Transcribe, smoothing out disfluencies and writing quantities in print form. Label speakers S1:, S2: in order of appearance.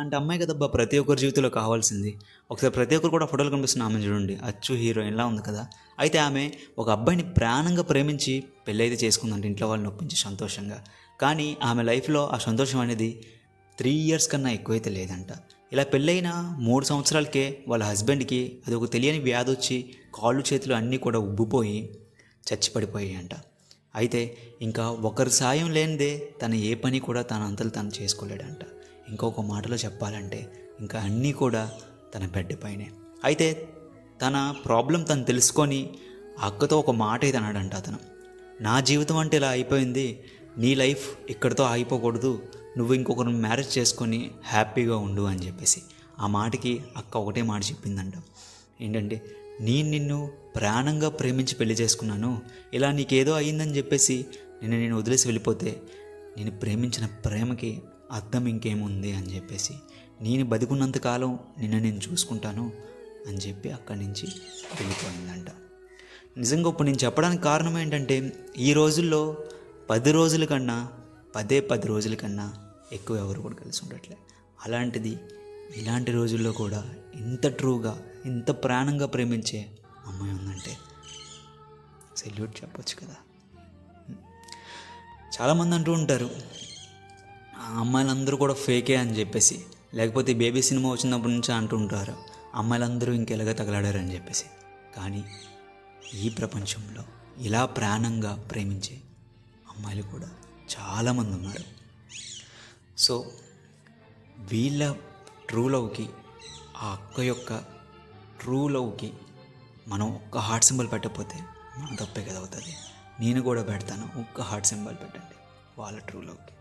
S1: అంటే అమ్మాయి కదబ్బా ప్రతి ఒక్కరి జీవితంలో కావాల్సింది. ఒకసారి ప్రతి ఒక్కరు కూడా ఫోటోలు కనిపిస్తున్న ఆమెను చూడండి, అచ్చు హీరోయిన్లా ఉంది కదా. అయితే ఆమె ఒక అబ్బాయిని ప్రాణంగా ప్రేమించి పెళ్ళైతే చేసుకుందంట ఇంట్లో వాళ్ళని ఒప్పించి సంతోషంగా. కానీ ఆమె లైఫ్లో ఆ సంతోషం అనేది 3 ఇయర్స్ కన్నా ఎక్కువైతే లేదంట. ఇలా పెళ్ళైన 3 సంవత్సరాలకే వాళ్ళ హస్బెండ్కి అది ఒక తెలియని వ్యాధి వచ్చి కాళ్ళు చేతులు అన్నీ కూడా ఉబ్బిపోయి చచ్చి పడిపోయాయి అంట. అయితే ఇంకా ఒకరి సాయం లేనిదే తన ఏ పని కూడా తన అంతలు తను చేసుకోలేడంట. ఇంకొక మాటలో చెప్పాలంటే ఇంకా అన్నీ కూడా తన బెడ్ పైనే. అయితే తన ప్రాబ్లం తను తెలుసుకొని ఆ అక్కతో ఒక మాట అయితే అన్నాడంట అతను, నా జీవితం అంటే ఇలా అయిపోయింది, నీ లైఫ్ ఇక్కడితో ఆగిపోకూడదు, నువ్వు ఇంకొకరిని మ్యారేజ్ చేసుకొని హ్యాపీగా ఉండు అని చెప్పేసి. ఆ మాటకి అక్క ఒకటే మాట చెప్పిందంట, ఏంటంటే నిన్ను ప్రాణంగా ప్రేమించి పెళ్లి చేసుకున్నాను, ఇలా నీకేదో అయ్యిందని చెప్పేసి నేను వదిలేసి వెళ్ళిపోతే నేను ప్రేమించిన ప్రేమకి అర్థం ఇంకేముంది అని చెప్పేసి, నేను బతికున్నంతకాలం నేను చూసుకుంటాను అని చెప్పి అక్కడి నుంచి వెళ్ళిపోయిందంట. నిజంగా ఇప్పుడు నేను చెప్పడానికి కారణం ఏంటంటే ఈ రోజుల్లో 10 రోజుల కన్నా 10 రోజుల కన్నా ఎక్కువ ఎవరు కూడా కలిసి ఉండట్లే. అలాంటిది ఇలాంటి రోజుల్లో కూడా ఇంత ట్రూగా ఇంత ప్రాణంగా ప్రేమించే అమ్మాయి ఉందంటే సెల్యూట్ చెప్పొచ్చు కదా. చాలామంది అంటూ ఉంటారు ఆ అమ్మాయిలందరూ కూడా ఫేకే అని చెప్పేసి, లేకపోతే బేబీ సినిమా వచ్చినప్పటి నుంచి అంటూ ఉంటారు అమ్మాయిలందరూ ఇంకెలాగా తగలాడారు అని చెప్పేసి. కానీ ఈ ప్రపంచంలో ఇలా ప్రాణంగా ప్రేమించే అమ్మాయిలు కూడా చాలామంది ఉన్నారు. సో వీళ్ళ ట్రూ లవ్కి, ఆ అక్క యొక్క ట్రూ లవ్కి మనం ఒక్క హార్ట్ సింబల్ పెట్టకపోతే మన తప్పే కదా అవుతుంది. నేను కూడా పెడతాను, ఒక్క హార్ట్ సింబల్ పెట్టండి వాళ్ళ ట్రూ లవ్కి.